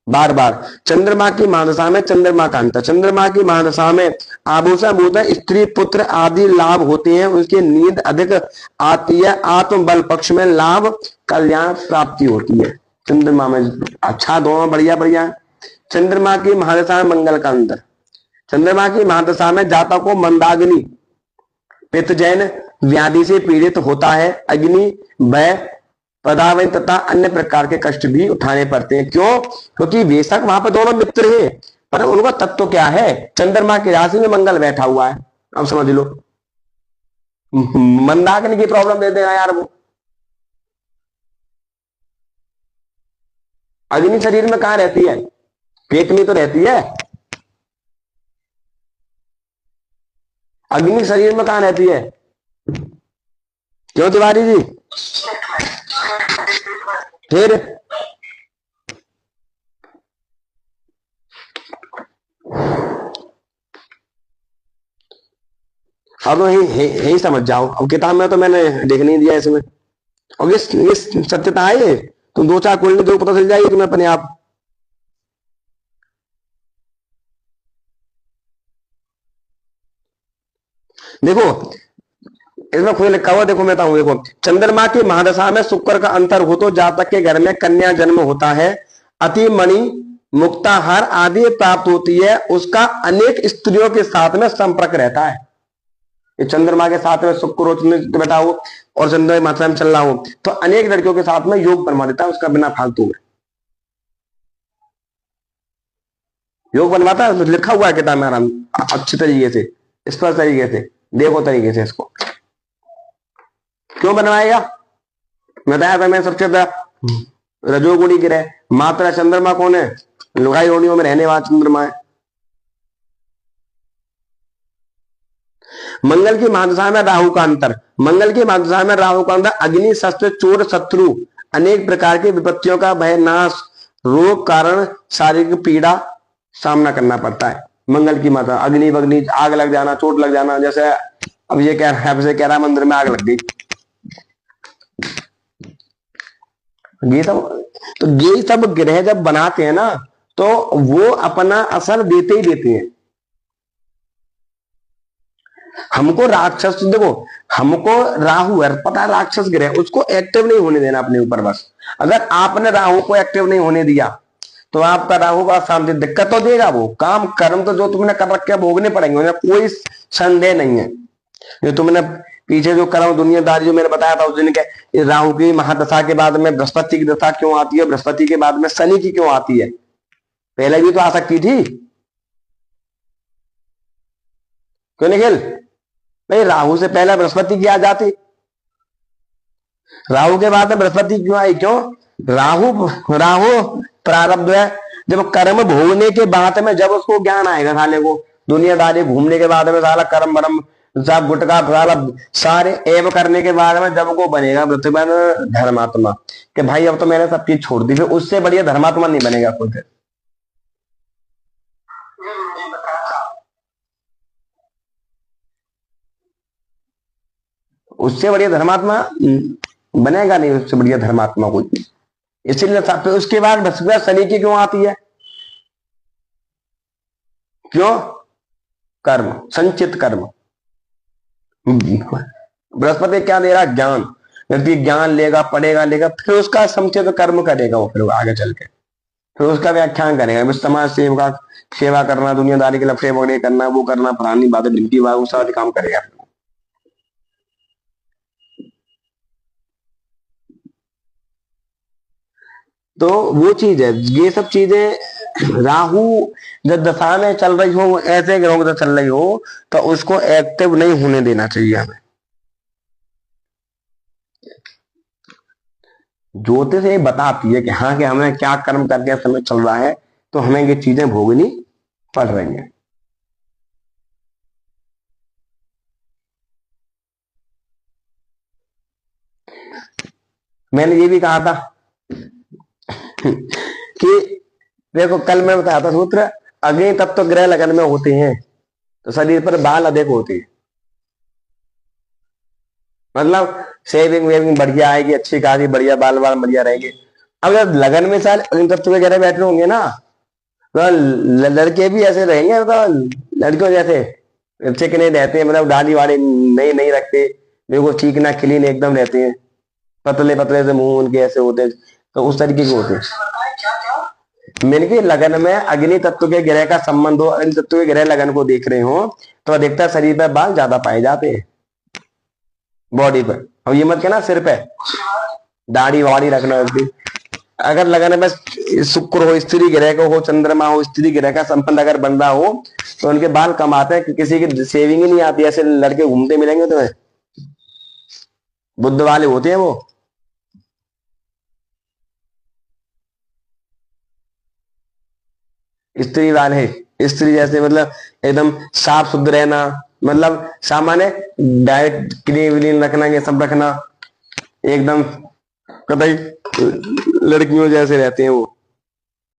बार बार। चंद्रमा की महादशा में चंद्रमा का अंतर, चंद्रमा की महादशा में आभूषण भूषण, स्त्री पुत्र आदि लाभ होते हैं, उसकी नींद अधिक आती है, आत्मबल पक्ष में लाभ, कल्याण प्राप्ति होती है। चंद्रमा में अच्छा, दोनों बढ़िया बढ़िया। चंद्रमा की महादशा में मंगल का अंतर, चंद्रमा की महादशा में जातक को मंदाग्नि, पित्तजैन व्याधि से पीड़ित होता है। अग्नि, भय, पदावय तथा अन्य प्रकार के कष्ट भी उठाने पड़ते हैं। क्यों? क्योंकि बेशक वहां पर दोनों मित्र हैं, पर उनका तत्व क्या है? चंद्रमा की राशि में मंगल बैठा हुआ है। अब समझ लो, मंदाग्नि की प्रॉब्लम दे देगा यार वो। अग्नि शरीर में कहां रहती है? पेट में तो रहती है। अग्नि शरीर में कहां रहती है? क्यों तिवारी जी? फिर अब यही समझ जाओ। अब किताब में तो मैंने देख नहीं दिया इसमें, और ये सत्यता है, तुम दो चार खोलने दो, पता चल जाएगी तुम्हें अपने आप। देखो इसमें खुद लिखा हुआ, देखो मैं बताऊं, देखो चंद्रमा की महादशा में शुक्र का अंतर हो तो जातक के घर में कन्या जन्म होता है, अति मणि, मुक्ताहार आदि प्राप्त होती है, उसका अनेक स्त्रियों के साथ में संपर्क रहता है। ये चंद्रमा के साथ में शुक्र बैठा हो और चंद्रमा की मात्रा में चल रहा हो तो अनेक लड़कियों के साथ में योग बनवा देता है उसका, बिना फालतू में योग बनवाता है। लिखा हुआ है किताब में आराम अच्छी तरीके से, स्पष्ट तरीके से, देखो तरीके से इसको। क्यों बनवाएगा? बताया था मैं सबसे ज्यादा रजोगुणी ग्रह, मात्रा चंद्रमा कौन है? लुगाई योनियों में रहने वाला चंद्रमा है। मंगल की महादशा में राहु का अंतर, मंगल की महादशा में राहु का अंतर अग्नि, शस्त्र, चोर, शत्रु, अनेक प्रकार की विपत्तियों का भय, नाश, रोग कारण शारीरिक पीड़ा सामना करना पड़ता है। मंगल की मात्रा अग्नि वग्नि, आग लग जाना, चोट लग जाना, जैसे अब ये कह रहा है मंदिर में आग लग गई, तो ये सब ग्रह जब बनाते हैं ना तो वो अपना असर देते ही देते हैं। हमको राक्षस, देखो हमको राहु है पता है राक्षस ग्रह, उसको एक्टिव नहीं होने देना अपने ऊपर बस। अगर आपने राहु को एक्टिव नहीं होने दिया तो आपका राहु का शांति दिक्कत तो देगा, वो काम कर्म तो जो तुमने कर रखे भोगने पड़ेंगे, कोई संदेह नहीं है। जो तुमने पीछे जो कर्म दुनियादारी जो मैंने बताया था उस दिन के, राहु की महादशा के बाद में बृहस्पति की दशा क्यों आती है, बृहस्पति के बाद में शनि की क्यों आती है, पहले भी तो आ सकती थी, क्यों निखिल भाई? राहु से पहले बृहस्पति की आ जाती, राहु के बाद में बृहस्पति क्यों आई? क्यों? राहु राहु प्रारब्ध है, जब कर्म भोगने के बाद में जब उसको ज्ञान आएगा, साले को दुनियादारी घूमने के बाद में साला कर्म बरम सब गुटका साला सारे एव करने के बाद में जब को बनेगा धर्मात्मा, कि भाई अब तो मैंने सब चीज छोड़ दी, फिर उससे बढ़िया धर्मात्मा नहीं बनेगा कोई। फिर उससे बढ़िया धर्मात्मा बनेगा नहीं, उससे बढ़िया धर्मात्मा कोई। इसलिए उसके बाद बृहस्पति शनि की क्यों आती है? क्यों? कर्म, संचित कर्म। बृहस्पति क्या दे रहा? ज्ञान। व्यक्ति ज्ञान लेगा, पढ़ेगा, लेगा, फिर उसका संचित कर्म करेगा, वो फिर आगे चल के फिर उसका व्याख्यान करेगा, समाज सेवा सेवा करना, दुनियादारी के लफड़े वगैरह करना, वो करना, पुरानी बातें ढिमकी बात, वो सारे काम करेगा। तो वो चीज है, ये सब चीजें राहु जब दशा में चल रही हो, ऐसे ग्रहों की चल रही हो, तो उसको एक्टिव नहीं होने देना चाहिए हमें। ज्योतिष ये बताती है कि हाँ कि हमें क्या कर्म करके समय चल रहा है, तो हमें ये चीजें भोगनी पड़ रही हैं। मैंने ये भी कहा था कि देखो कल मैं बताया था सूत्र, अग्नि तत्व ग्रह लगन में होते हैं तो शरीर पर बाल अधिक होते हैं, मतलब सेविंग वेविंग बढ़िया आएगी, अच्छी खासी बढ़िया बाल बाल बढ़िया रहेंगे। अब जब लगन में साल अग्नि तत्व के ग्रह बैठे होंगे ना, तो लड़के भी ऐसे रहेंगे, मतलब लड़कियों जैसे चिकने रहते हैं, मतलब दाढ़ी वाड़ी नहीं नहीं रखते, बिल्कुल चीकना क्लीन एकदम रहते हैं, पतले पतले से मुंह उनके ऐसे होते हैं, तो उस तरीके के होते हैं। मैंने कि लगन में अग्नि तत्व के ग्रह का संबंध हो, अग्नि तत्व के ग्रह लगन को देख रहे हो तो अधिकतर शरीर पर बाल ज्यादा पाए जाते हैं बॉडी पर। अब ये मत कहना सिर पे दाढ़ी वाड़ी रखना। अगर लगन में शुक्र हो, स्त्री ग्रह को हो, चंद्रमा हो, स्त्री ग्रह का संबंध अगर बन रहा हो तो उनके बाल कम आते हैं, किसी की सेविंग ही नहीं आती, ऐसे लड़के घूमते मिलेंगे तुम्हें, बुद्ध वाले होते हैं वो। स्त्री वाले, स्त्री जैसे मतलब एकदम साफ सुथरा रहना, मतलब सामान्य डाइट क्लीन रखना, ये सब रखना, एकदम कतई लड़कियों जैसे रहते हैं वो।